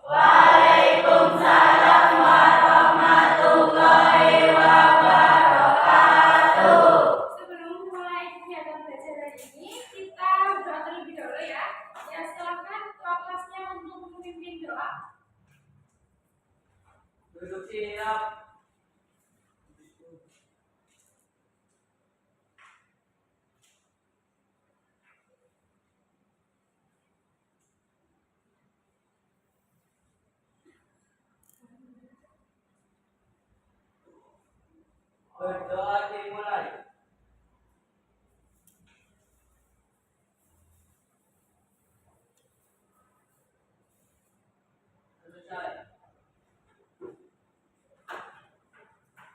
Waalaikumsalam warahmatullahi wabarakatuh. Sebelum mulai kegiatan belajar hari ini, kita berdoa terlebih dahulu ya. Ya, silakan ketua kelasnya untuk memimpin doa. Duduk siap. Berdoa dimulai. Selesai.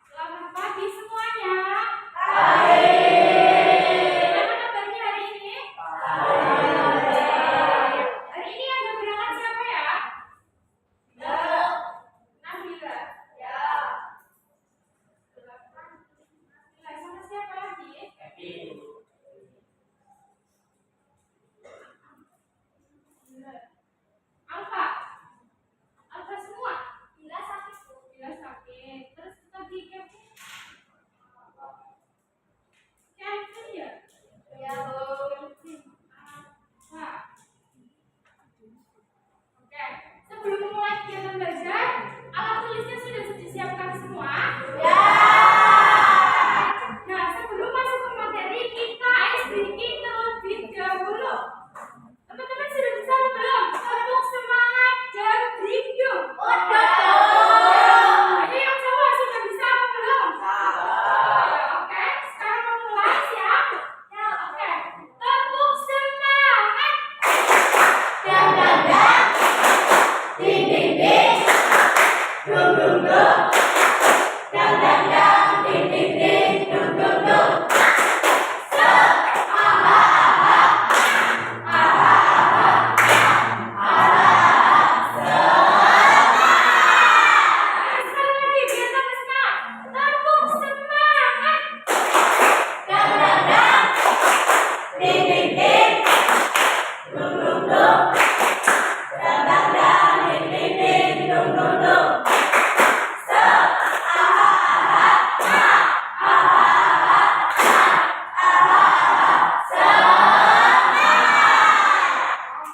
Selamat pagi semuanya. Hai. Bagaimana kabarnya hari ini? Hari ini ada berangkat siapa ya? Nabila. Ya. Nabila sama siapa lagi? Alfa. Alfa semua. Bila sakit. Terus tadi Kevin. Kevin ya? Ya, Bu. Nah. Oke. Sebelum mulai kegiatan belajar, alat tulisnya sudah disiapkan semua? Ya. Nah, sebelum masuk ke materi, kita sedikit terlebih dahulu. Teman-teman sudah bisa belum? Tepuk semangat dan rindu. Udah. Ini yang cowok sudah bisa apa belum? Oke, sekarang mau mulai siap? Oke, tepuk semangat. Dang dang dang. Ding ding ding. Dung dung dung. Dang dang dang. Ding ding ding. Dung dung dung. Sekali lagi biar tambah semangat. Tepuk semangat. Dang dang dang. Ding ding ding. Dung dung dung. Dang dang dang. Ding ding ding. Dung dung dung.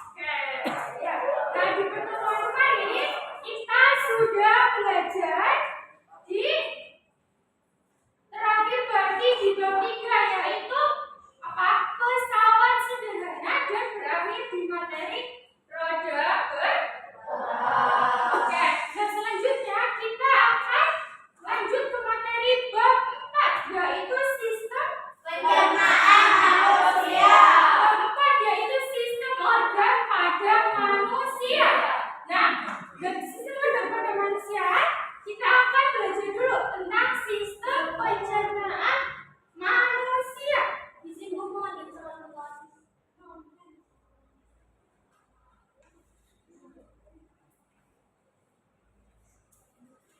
Oke, ya. Nah, di pertemuan kemarin kita sudah belajar di terakhir berarti di bab 3 yaitu apa? Pesawat sederhana dan berakhir di materi roda ber. Oke, nah selanjutnya kita akan lanjut ke materi bab 4 yaitu sistem Pencernaan manusia. bab 4 yaitu sistem organ pada manusia. Nah, dari sistem organ pada manusia kita akan belajar dulu tentang sistem pencernaan manusia. Izin ngomong ada salah kelas.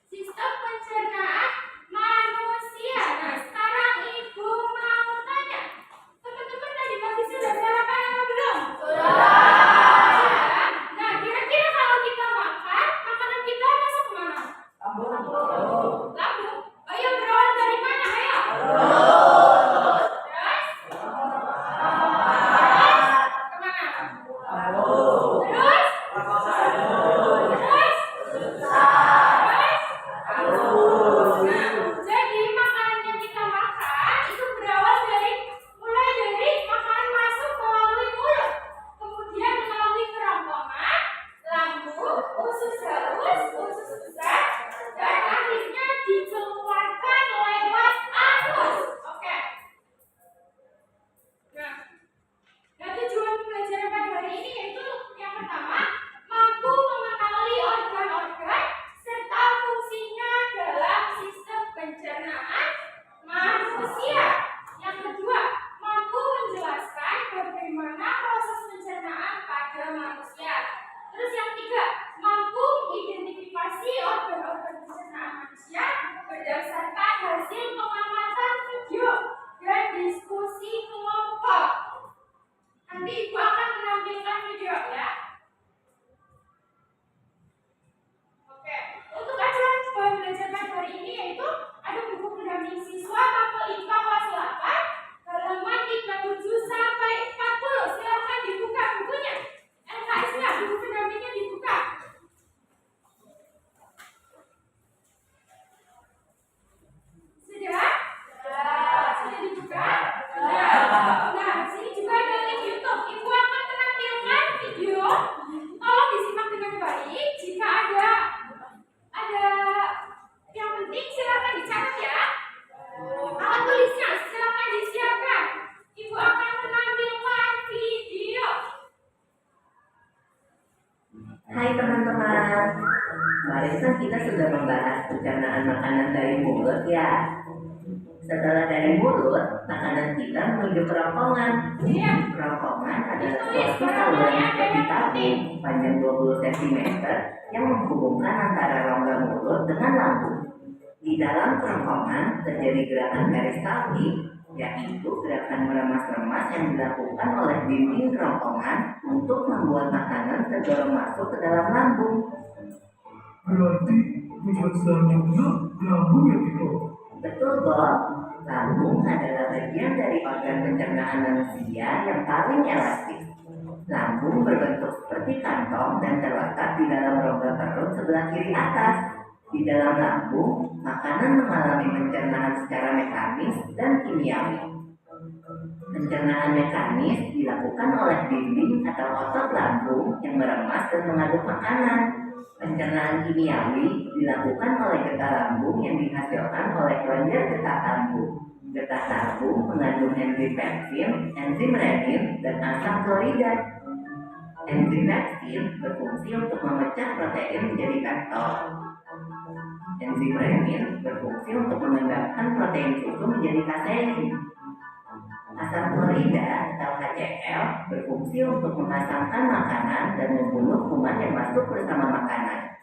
Sistem pencernaan manusia. Nah, sekarang Ibu mau tanya, teman-teman tadi pagi sudah sarapan apa belum? Sudah. Nah, kira-kira kalau kita makan, makanan kita masuk ke mana? Lambung. Ayo berawal dari mana? Ayo. Terus? Kemana? Terus? Nah, jadi makanan yang kita makan itu berawal mulai dari makanan masuk melalui mulut, kemudian melalui kerongkongan, lambung, usus halus, usus besar, dan akhirnya dikeluarkan lewat anus. Oke. Nah, tujuan pembelajaran pada hari ini yaitu yang pertama, mampu mengenali organ-organ serta fungsinya dalam sistem pencernaan manusia. Yang kedua, mampu menjelaskan bagaimana proses pencernaan pada manusia. Terus yang ketiga, mampu mengidentifikasi organ-organ pencernaan manusia berdasarkan hasil pengamatan video dan diskusi kelompok. Nanti Ibu akan menampilkan video ya. kerongkongan. Kemarin kan kita sudah membahas pencernaan makanan dari mulut ya. Setelah dari mulut, makanan kita menuju kerongkongan. Iya. Kerongkongan adalah suatu saluran seperti tabung panjang 20 cm yang menghubungkan antara rongga mulut dengan lambung. Di dalam kerongkongan terjadi gerakan peristaltik, yaitu gerakan meremas-remas yang dilakukan oleh dinding kerongkongan untuk membuat makanan terdorong masuk ke dalam lambung. Berarti tujuan selanjutnya lambung ya Piko? Betul, Bob. Lambung adalah bagian dari organ pencernaan manusia yang paling elastis. Lambung berbentuk seperti kantong dan terletak di dalam rongga perut sebelah kiri atas. Di dalam lambung, makanan mengalami pencernaan secara mekanis dan kimiawi. Pencernaan mekanis dilakukan oleh dinding atau otot lambung yang meremas dan mengaduk makanan. Pencernaan kimiawi dilakukan oleh getah lambung yang dihasilkan oleh kelenjar getah lambung. Getah lambung mengandung enzim peksin, enzim renin, dan asam klorida. Enzim peksin berfungsi untuk memecah protein menjadi peptol. Enzim renin berfungsi untuk mengembangkan protein susu menjadi kasein. Asam klorida atau HCl berfungsi untuk mengasamkan makanan dan membunuh kuman yang masuk bersama makanan.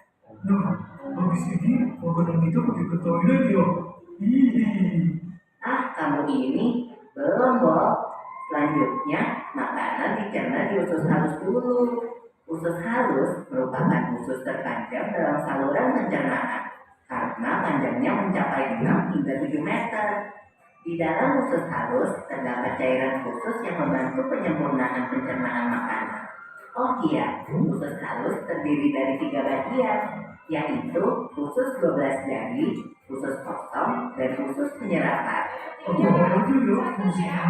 Nah, habis ini makanan kita pergi ke toilet ya? Hihi. Kamu ini belum, Bob. Selanjutnya, makanan dicerna di usus halus dulu. Usus halus merupakan usus terpanjang dalam saluran pencernaan karena panjangnya mencapai 6 hingga 7 meter. Di dalam usus halus terdapat cairan khusus yang membantu penyempurnaan pencernaan makanan. Oh iya, usus halus terdiri dari 3 bagian, yaitu usus 12 jari, usus kosong, dan usus penyerapan. Apa aja ya fungsinya?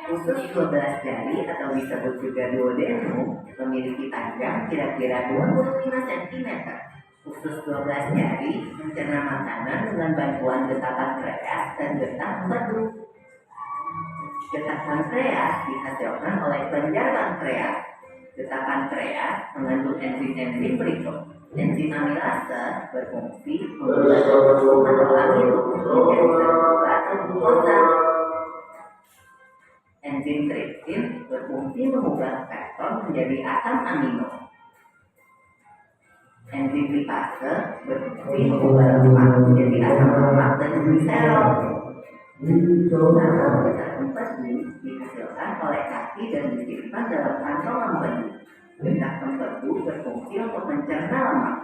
Usus 12 jari atau disebut juga duodenum memiliki panjang kira-kira 25 cm. Usus 12 jari mencerna makanan dengan bantuan getah pankreas dan getah empedu. Getah pankreas dihasilkan oleh kelenjar pankreas. Getah pankreas mengandung enzim-enzim berikut. Enzim amilase berfungsi mengubah atau amilum menjadi sebuah atau glukosa. Enzim tripsin berfungsi mengubah peptol menjadi asam amino. Enzim lipase berfungsi mengubah lemak menjadi asam lemak dan gliserol. Asam getah empedu dihasilkan oleh kaki dan disimpan dalam kantong empedu. Getah empedu berfungsi untuk mencerna lemak.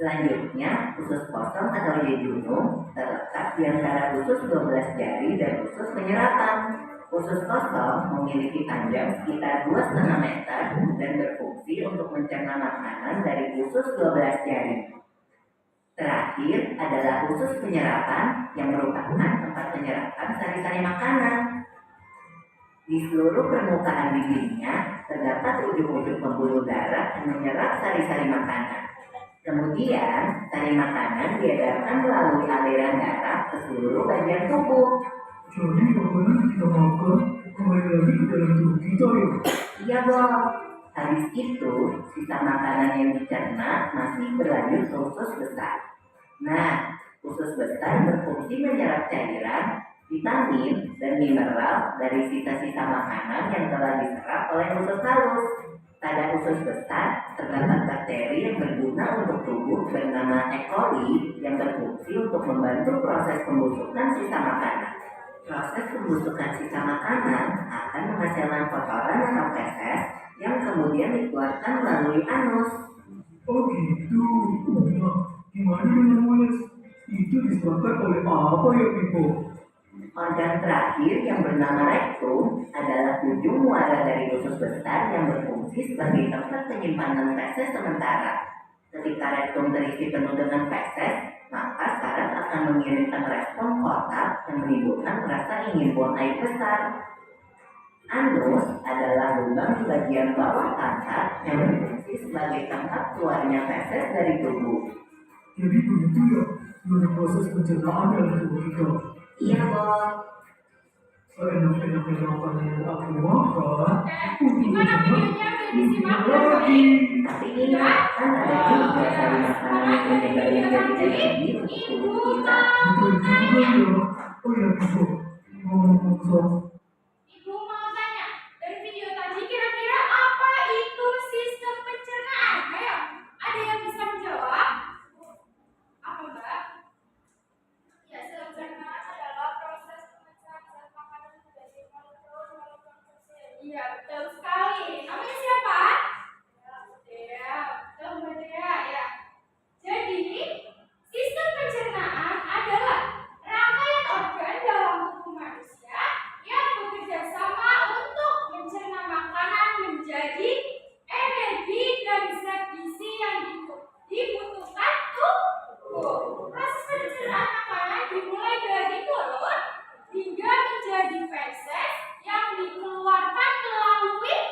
Selanjutnya, usus kosong atau jejunum terletak di antara usus 12 jari dan usus penyerapan. Usus kosong memiliki panjang sekitar 2,5 meter dan berfungsi untuk mencerna makanan dari usus 12 jari. Terakhir adalah usus penyerapan yang merupakan tempat penyerapan sari-sari makanan. Di seluruh permukaan bibirnya terdapat ujung-ujung pembuluh darah yang menyerap sari-sari makanan. Kemudian, sari makanan diedarkan melalui aliran darah ke seluruh bagian tubuh. Jadi makanan yang kita makan kembali lagi ke dalam tubuh kita ya? Iya, Bob. Habis itu, sisa makanan yang dicerna masih berlanjut ke usus besar. Nah, usus besar berfungsi menyerap cairan, vitamin, dan mineral dari sisa-sisa makanan yang telah diserap oleh usus halus. Pada usus besar terdapat bakteri yang berguna untuk tubuh bernama E. coli yang berfungsi untuk membantu proses pembusukan sisa makanan. Proses pembusukan sisa makanan akan menghasilkan kotoran atau feses yang kemudian dikeluarkan melalui anus. Oh gitu. Nah, gimana dengan mulut? Itu disebabkan oleh apa ya Piko? Organ terakhir yang bernama rektum adalah ujung muara dari usus besar yang berfungsi sebagai tempat penyimpanan feses sementara. Ketika rektum terisi penuh dengan feses, maka saraf akan mengirimkan respon kotak yang menimbulkan rasa ingin buang air besar. Anus adalah lubang di bagian bawah pantat yang berfungsi sebagai tempat keluarnya feses dari tubuh. Jadi begitu ya, gimana proses pencernaan dalam tubuh kita? Iya, Bob. Seenak-enaknya makanan yang aku makan, Gimana videonya? Udah disimak belum? lagi. Tapi kan ada juga cari makanan yang benar-benar jadi untuk tubuh kita. Betul juga ya. Oh ya Bu, ngomong-ngomong soal Ibu mau tanya, dari video tadi kira-kira apa itu sistem pencernaan? Ayo, ada yang bisa menjawab? Apa Mbak? Ya, sistem pencernaan adalah proses pemecahan zat makanan menjadi molekul konsumsi. Iya, betul sekali. Namanya siapa? Dea. Betul Mbak Dea, ya. Jadi, sistem pencernaan adalah rangkaian organ dalam tubuh manusia yang bekerja sama untuk mencerna makanan menjadi energi dan zat gizi yang dibutuhkan tubuh. Proses pencernaan makanan dimulai dari mulut hingga menjadi feses yang dikeluarkan melalui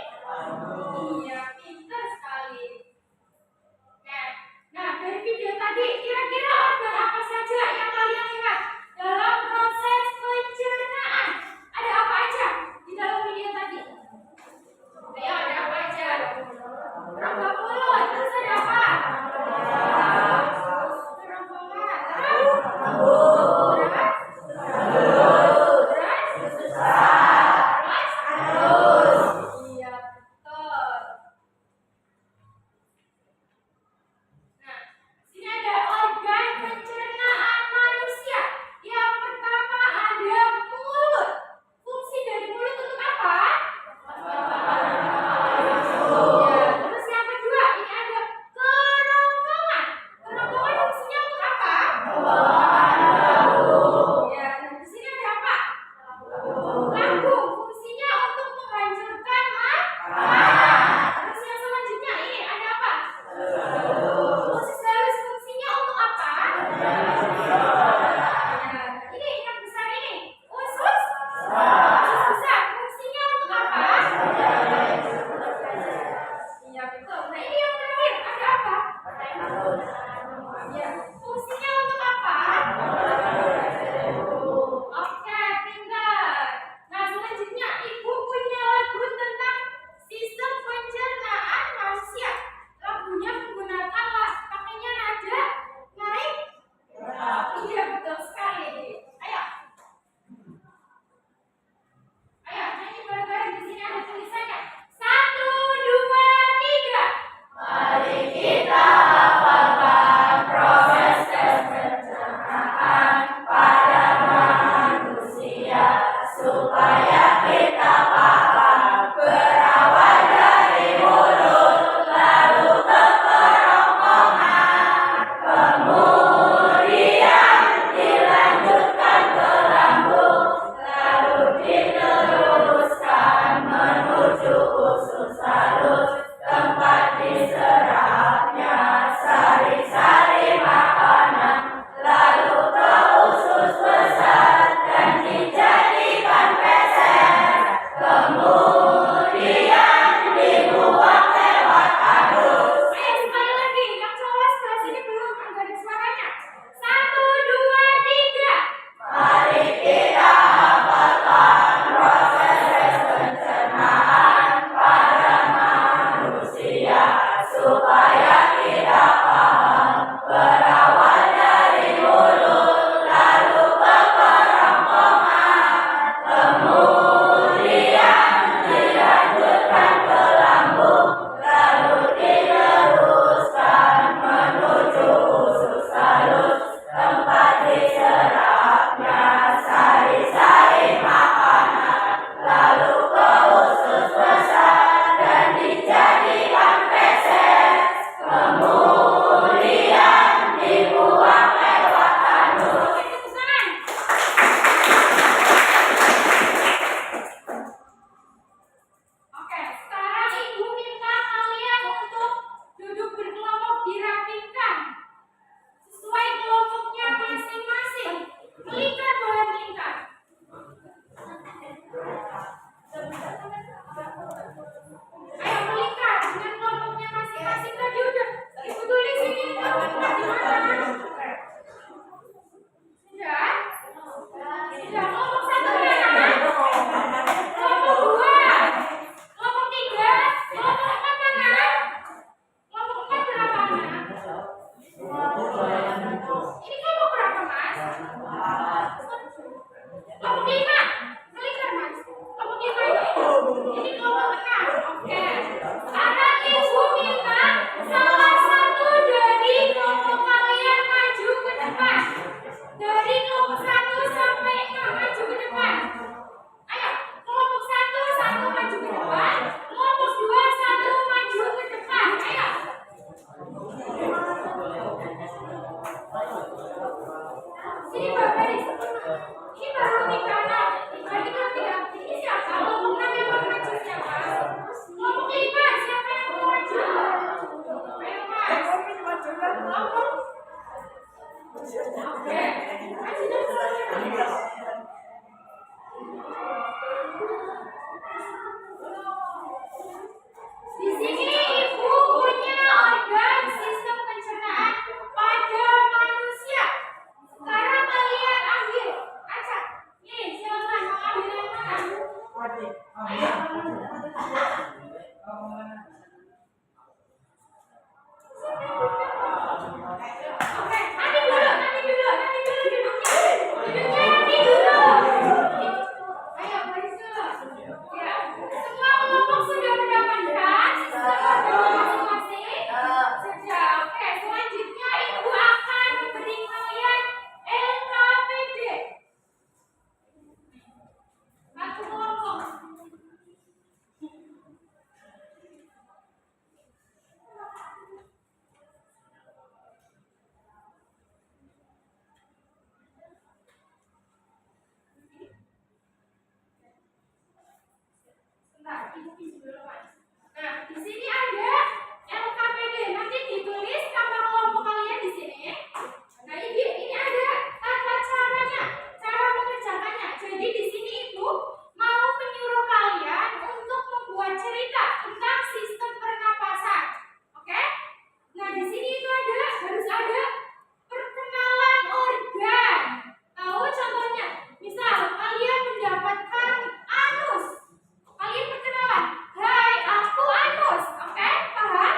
Ini kelompok enam. Oke. Sekarang Ibu minta salah satu dari kelompok kalian maju ke depan. Dari kelompok 1 sampai 6 maju ke depan. Ayo, kelompok 1 satu maju ke depan. Kelompok 2 satu maju ke depan. Ayo. Sini Mbak Feris. Ini baru tiga anak. Berarti kalau tidak, ini siapa? Kelompok 6 yang mau maju siapa? Kelompok 5 siapa yang mau maju? Ayo Mas. Kelompok. Oke. Maju dong. Di sini Ibu punya organ sistem pencernaan pada manusia. Sekarang kalian ambil. Acak. Nih, silakan mau ambil yang mana? Oke, nanti dulu duduknya. Duduknya nanti dulu. Ayo, baris dulu. Ya, semua kelompok sudah mendapatkan sistem organ masing-masing. Sudah, oke. Selanjutnya Ibu akan memberi kalian LKPD. Satu kelompok. Sebentar, Ibu pinjam dulu Mas. Nah, di sini ada LKPD. Nanti ditulis nama kelompok kalian di sini. Nah, ini ada tata caranya, cara mengerjakannya. Jadi di sini Ibu mau menyuruh kalian untuk membuat cerita tentang sistem pernapasan. Oke? Nah, di sini itu harus ada perkenalan organ. Tahu contohnya? Misal kalian mendapatkan anus. Kalian perkenalan. Hai, aku anus. Oke? Paham?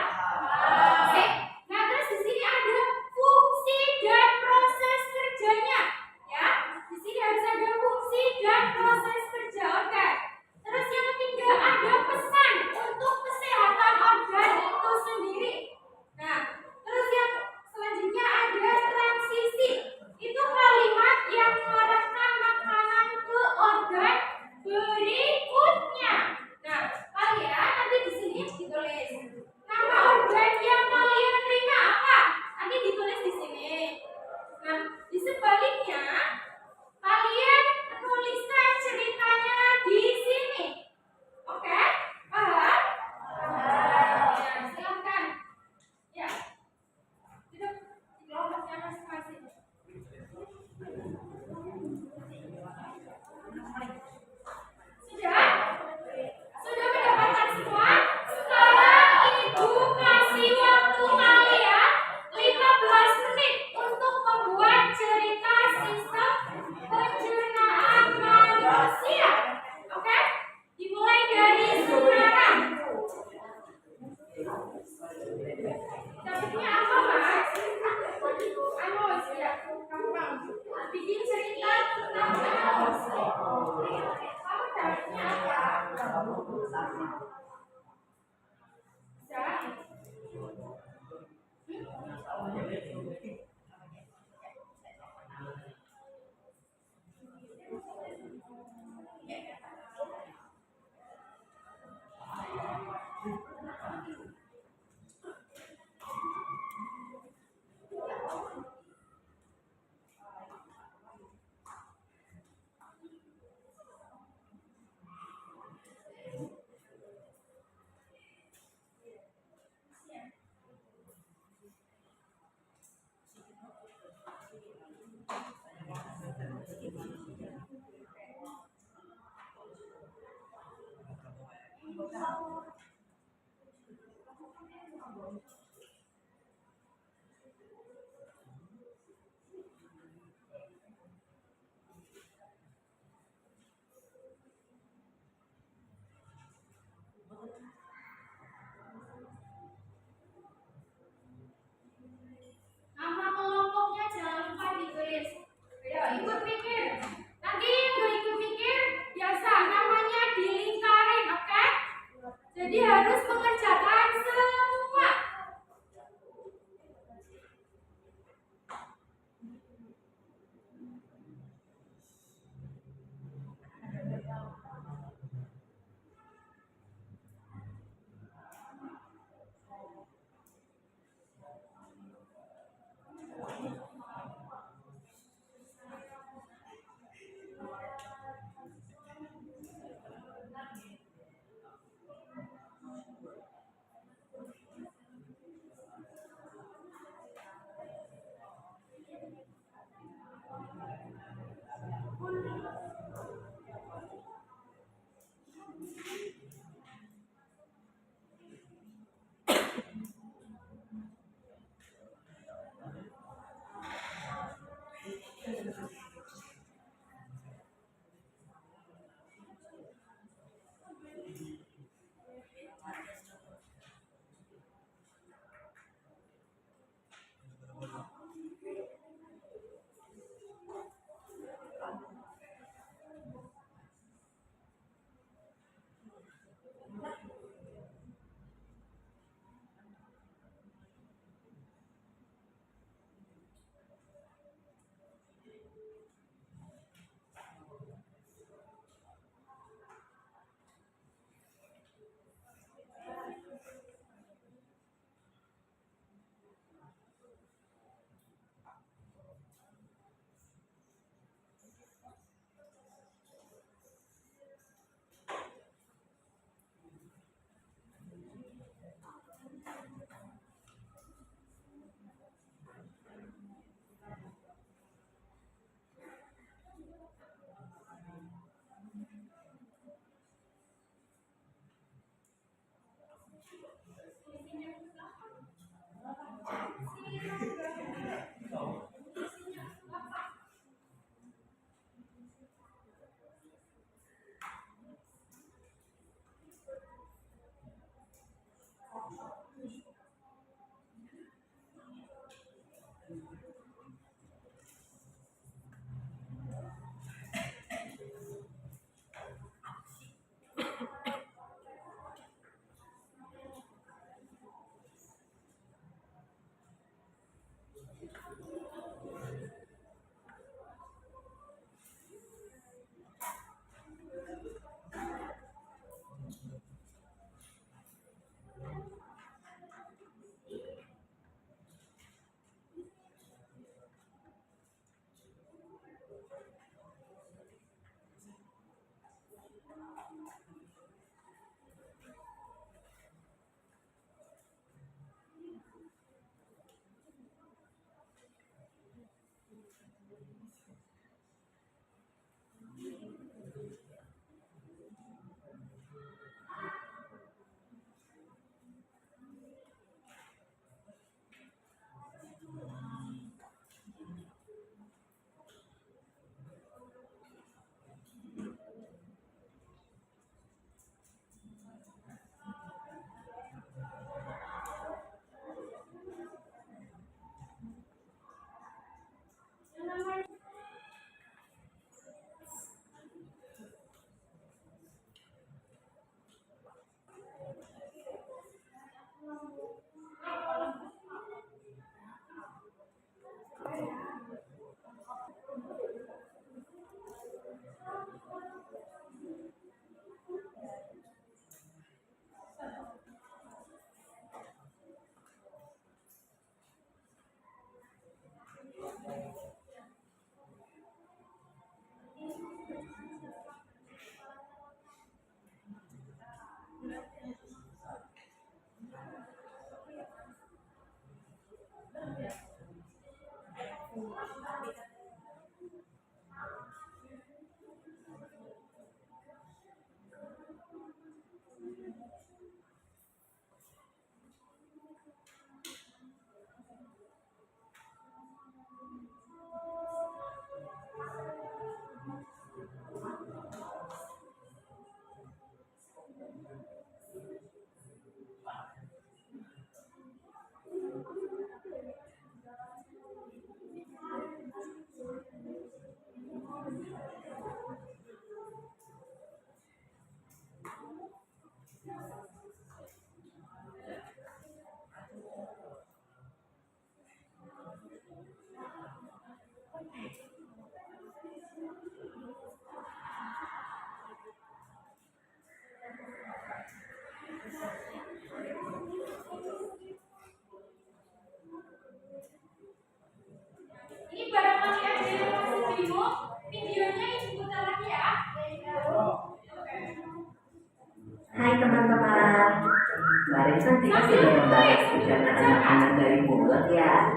Sip. Nah, terus di sini ada fungsi dan proses kerjanya. Ya, di sini harus ada fungsi dan proses kerja organ. Terus yang ketiga ada pesan untuk kesehatan organ itu sendiri. Nah, terus yang selanjutnya ada transisi. Itu kalimat yang mengarahkan makanan ke organ berikutnya. Nah, kalian nanti di sini ditulis nama organ yang kalian terima apa? Nanti ditulis di sini. Nah, di sebaliknya kalian tuliskan ceritanya di sini. Oke? Paham? Ya, silakan. Ya. Duduk di kelompoknya masing-masing. Sudah? Sudah mendapatkan semua? Sekarang Ibu kasih waktu kalian 15 menit untuk membuat cerita sistem pencernaan manusia. Oke? Dimulai dari sekarang. Topiknya apa, Mas? Anus, ya. Gampang. Bikin cerita tentang anus. Kamu dapatnya apa? ikut mikir. Nanti yang gak ikut mikir, biasa namanya dilingkarin, oke? Jadi harus mengerjakan semua. Hai teman-teman, kemarin kan kita sudah membahas pencernaan makanan dari mulut ya.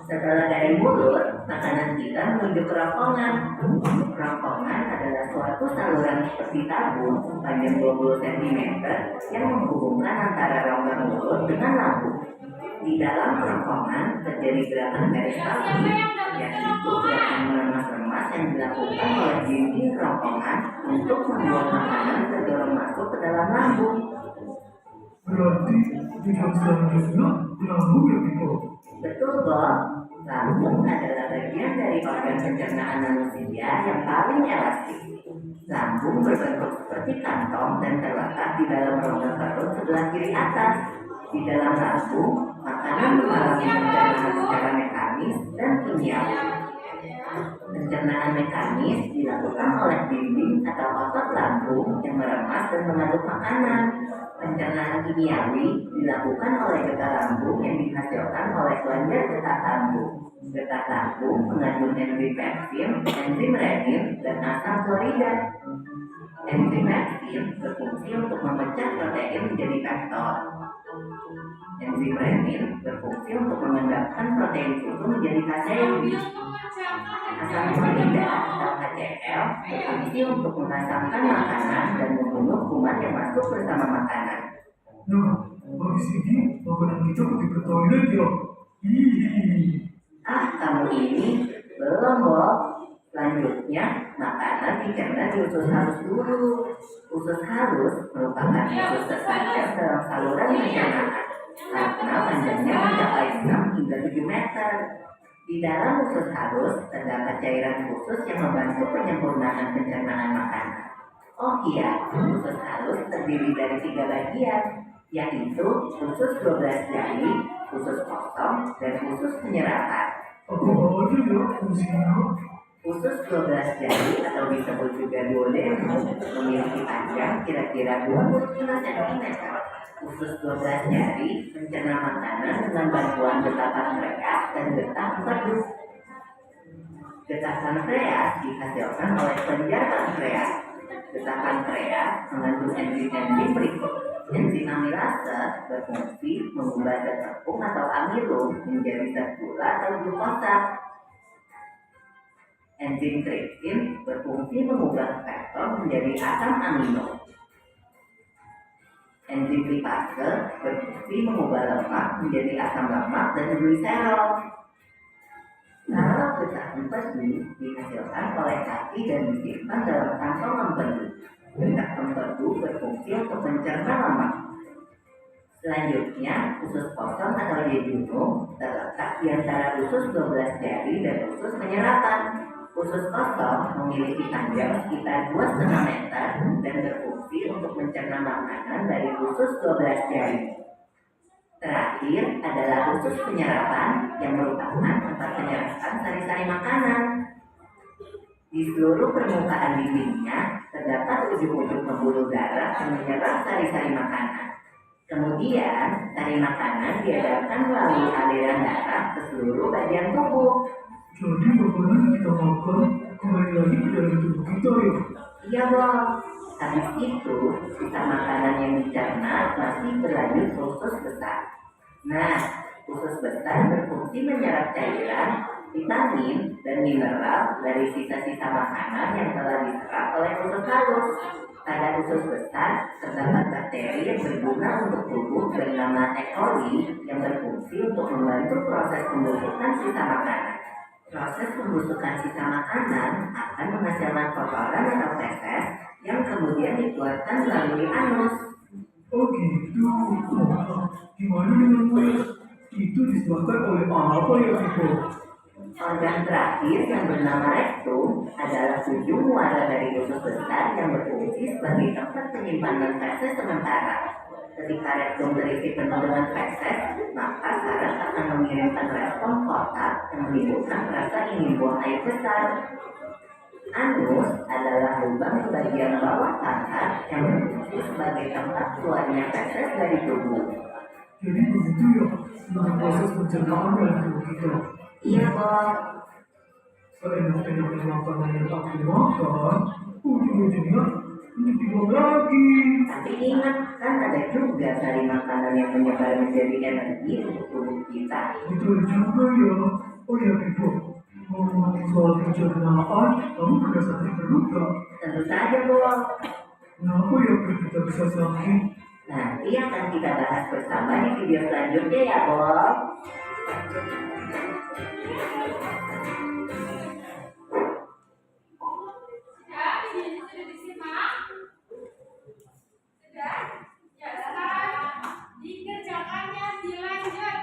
Setelah dari mulut, makanan kita menuju kerongkongan. Kerongkongan adalah suatu saluran seperti tabung panjang 20 cm yang menghubungkan antara rongga mulut dengan lambung. Di dalam kerongkongan terjadi gerakan garis kaki, yaitu gerakan meremas-remas yang dilakukan oleh dinding kerongkongan untuk membuat makanan terdorong masuk ke dalam lambung. Berarti tidak selanjutnya lambung ya Biko? Betul, Bob. Lambung adalah bagian dari organ pencernaan manusia yang paling elastis. Lambung berbentuk seperti kantong dan terletak di dalam rongga perut sebelah kiri atas. Di dalam lambung, makanan mengalami pencernaan secara mekanis dan kimiawi. Pencernaan mekanis dilakukan oleh dinding atau otot lambung yang meremas dan mengaduk makanan. Pencernaan kimiawi dilakukan oleh getah lambung yang dihasilkan oleh kelenjar getah lambung. Getah lambung mengandung enzim pepsin, enzim renin, dan asam klorida. Enzim pepsin berfungsi untuk memecah protein menjadi peptol. Enzim renin berfungsi untuk mengendapkan protein susu menjadi kasein. Asam klorida atau HCl berfungsi untuk mengasamkan makanan dan membunuh kuman yang masuk bersama makanan. Nah, habis ini makanan kita pergi ke toilet ya? Hihihi. Kamu ini belum, Bob. Selanjutnya, makanan dicerna di usus halus dulu. Usus halus merupakan usus terpanjang dalam saluran pencernaan karena panjangnya mencapai 6 hingga 7 meter. Di dalam usus halus terdapat cairan khusus yang membantu penyempurnaan pencernaan makanan. Oh iya, usus halus terdiri dari 3 bagian, yaitu usus 12 jari, usus kosong, dan usus penyerapan. Apa aja ya fungsinya? Usus 12 jari atau disebut juga duodenum memiliki panjang kira-kira 25 cm. Usus 12 jari mencerna makanan dengan bantuan getah pankreas dan getah empedu. Getah pankreas dihasilkan oleh kelenjar pankreas. Getah pankreas mengandung enzim-enzim berikut. Enzim amilase berfungsi mengubah zat tepung atau amilum menjadi zat gula atau glukosa. Enzim tripsin berfungsi mengubah peptol menjadi asam amino. Enzim lipase berfungsi mengubah lemak menjadi asam lemak dan gliserol. Kalau getah empedu dihasilkan oleh kaki dan disimpan dalam kantong empedu. Getah empedu berfungsi untuk mencerna lemak. Selanjutnya, usus kosong atau jejunum terletak di antara usus 12 jari dan usus penyerapan. Usus kosong memiliki panjang sekitar 2,5 meter dan berfungsi untuk mencerna makanan dari usus 12 jari. Terakhir adalah usus penyerapan yang merupakan tempat penyerapan sari-sari makanan. Di seluruh permukaan dindingnya terdapat ujung-ujung pembuluh darah yang menyerap sari-sari makanan. Kemudian, sari makanan diedarkan melalui aliran darah ke seluruh bagian tubuh. Jadi makanan yang kita makan kembali lagi ke dalam tubuh kita ya? Iya, Bob. Habis itu, sisa makanan yang dicerna masih berlanjut ke usus besar. Nah, usus besar berfungsi menyerap cairan, vitamin, dan mineral dari sisa-sisa makanan yang telah diserap oleh usus halus. Pada usus besar terdapat bakteri yang berguna untuk tubuh bernama E. coli yang berfungsi untuk membantu proses pembusukan sisa makanan. Proses pembusukan sisa makanan akan menghasilkan kotoran atau feses yang kemudian dikeluarkan melalui anus. Oh gitu. Nah, gimana dengan mulut? Itu disebabkan oleh apa ya Biko? Organ terakhir yang bernama rektum adalah ujung muara dari usus besar yang berfungsi sebagai tempat penyimpanan feses sementara. Ketika rektum terisi penuh dengan feses, maka saraf akan mengirimkan respon kotak yang menimbulkan rasa ingin buang air besar. Anus adalah lubang di bagian bawah tangkar yang berfungsi sebagai tempat keluarnya feses dari tubuh. Jadi begitu ya dengan proses pencernaan dalam tubuh kita. Iya, Bob. Seenak-enaknya makanan yang aku makan, ujung-ujungnya untuk dibuang lagi. Tapi ingat, kan ada juga sari makanan yang menyebar menjadi energi untuk tubuh kita. Betul juga ya. Oh ya, Bibo. Ngomong soal pencernaan, kamu pernah sakit perut gak? Tentu saja, Bob. Kenapa ya perut kita bisa sakit? Nanti akan kita bahas bersama di video selanjutnya ya, Bob. Sudah, videonya sudah disimak? Sudah? Ya, sekarang dikerjakannya dilanjut.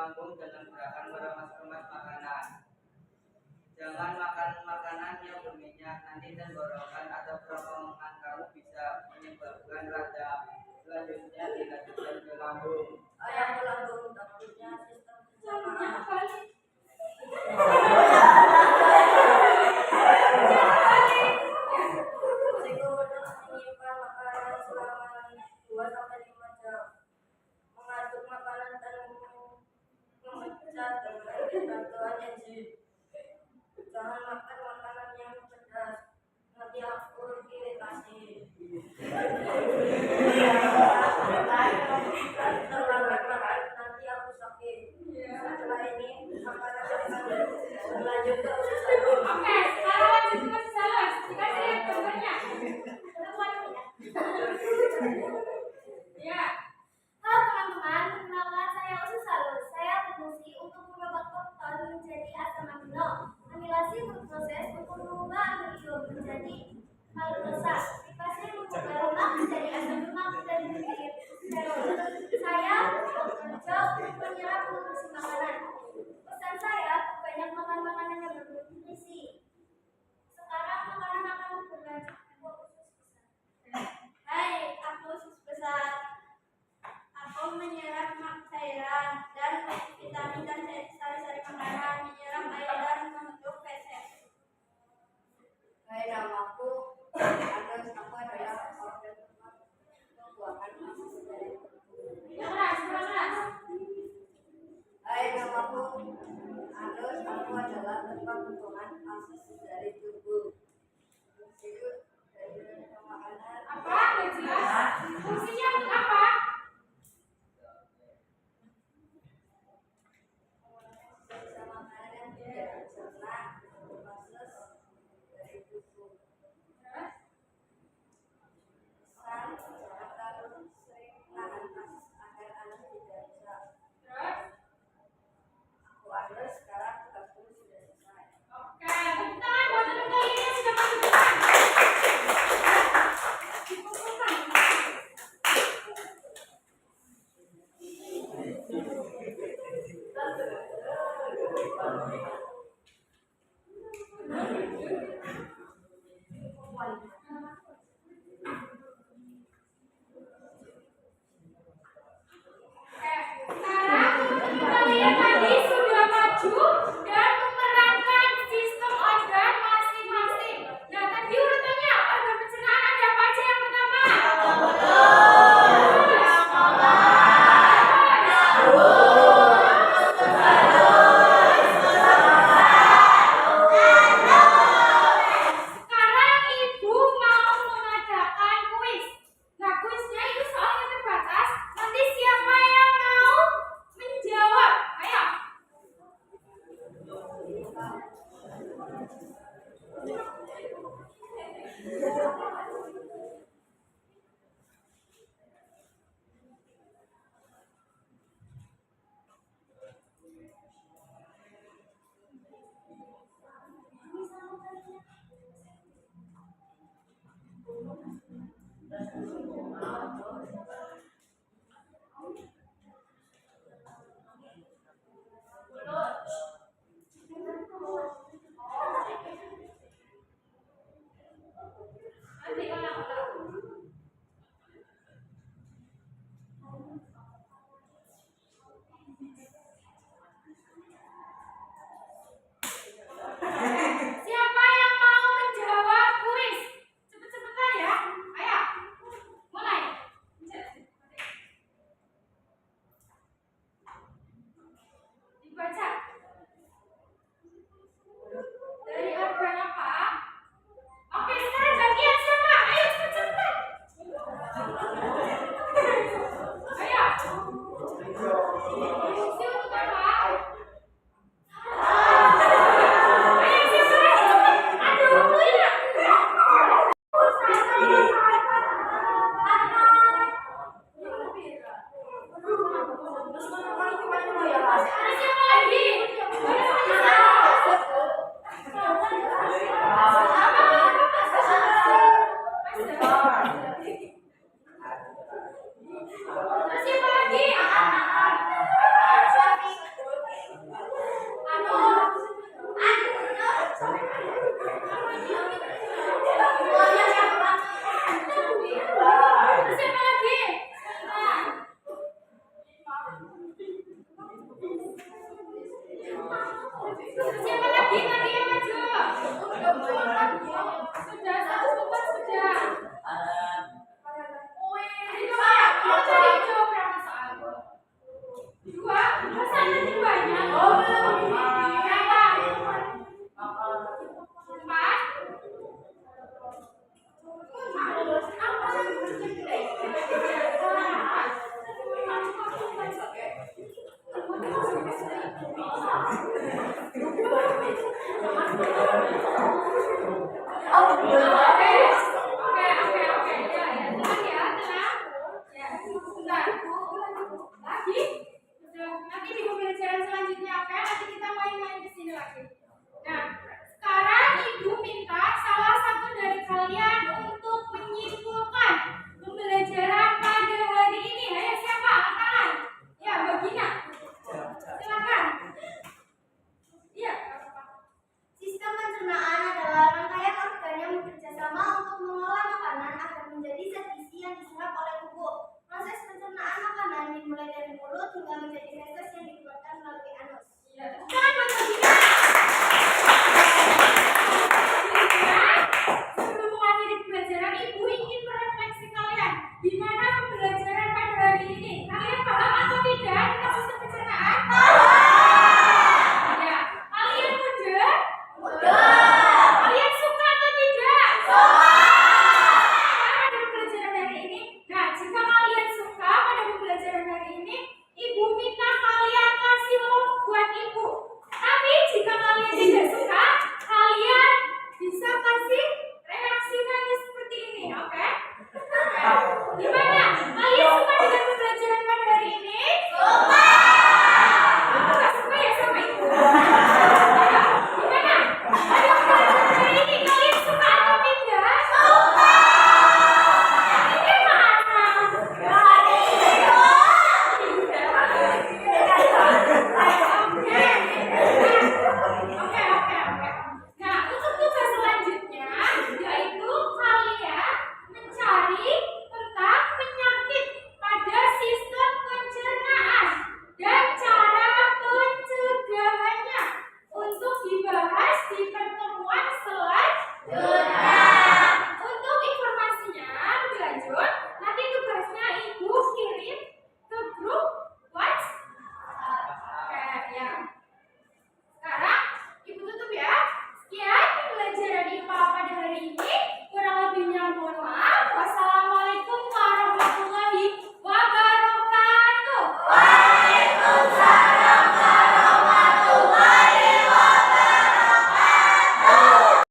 lambung dengan gerakan meremas-remas makanan. Jangan makan makanan yang berminyak, nanti tenggorokan atau kerongkongan kamu bisa menyebabkan radang. Selanjutnya dilanjutkan ke lambung. Yang ke lambung takutnya sistem pencernaan. Psikomotor menyimpan makanan selama 2-5 jam. Mengaduk makanan dan memecah dengan bantuan enzim. Jangan makan makanan yang pedas, nanti aku iritasi. Terlambat makan, nanti aku sakit. Setelah ini makanan berlanjut ke usus sarung. Oke, sekarang lanjut ke salah. Dikasih lihat gambarnya. Ya. Halo teman-teman, perkenalkan saya Usus Salus. Saya berfungsi untuk mengubah keton menjadi asam amino. Amilasi berproses untuk mengubah amino menjadi maltosa. Dipasir mengubah lemak menjadi asam lemak dan menjadi sterol. Saya bekerja untuk menyerap nutrisi makanan. Pesan saya, banyak makan makanan yang bernutrisi. Sekarang makanan akan berlanjut ke usus besar. Hai, aku usus besar. Aku menyerap cairan dan vitamin dan sari-sari makanan, menyerap air dan membentuk feses. Hai, namaku Agus. Aku adalah organ pembuangan usus dari tubuh. Yang keras. Hai, namaku Agus. Aku adalah tempat pembuangan usus dari tubuh. Fungsiku dari makanan. Apa? Nggak jelas. Fungsinya untuk apa? Sisa makanan yang tidak dicerna proses dari tubuh. Pesan, jangan terlalu sering nahan nafas agar anak tidak bisa. Terus? Aku Agus, sekarang tugasku sudah selesai. Oke, tepuk tangan buat teman kalian yang sudah masuk depan. Dikumpulkan. Sekarang teman-teman kalian tadi sudah maju dan memerankan sistem organ masing-masing. Nah, tadi urutannya organ pencernaan ada apa aja yang pertama? Sekarang ibu mau mengadakan kuis. Nah, kuisnya itu soalnya terbatas. Nanti siapa yang mau menjawab? Ayo. Nanti ulang-ulang. Siapa yang mau menjawab kuis? Cepet-cepetan ya. Ayo. Mulai. Dibaca. Dari organ apa? Oke, sekarang gantian siapa? Ayo cepet-cepetan. Ayo. Fungsi untuk apa? Ayo siapa lagi cepet? Ada waktunya. Ada siapa lagi? Terus siapa lagi? Siapa lagi tadi yang maju? Sudah, satu tempat sudah. Itu Pak, kamu tadi jawab berapa soal? Dua? Masa ada banyak? Oh, belum. Berapa? Empat? Oke. Tenang ya, tenang. Ya, sebentar. Lagi? Nanti di pembelajaran selanjutnya, oke? Nanti kita main-main ke sini lagi. Nah, sekarang Ibu minta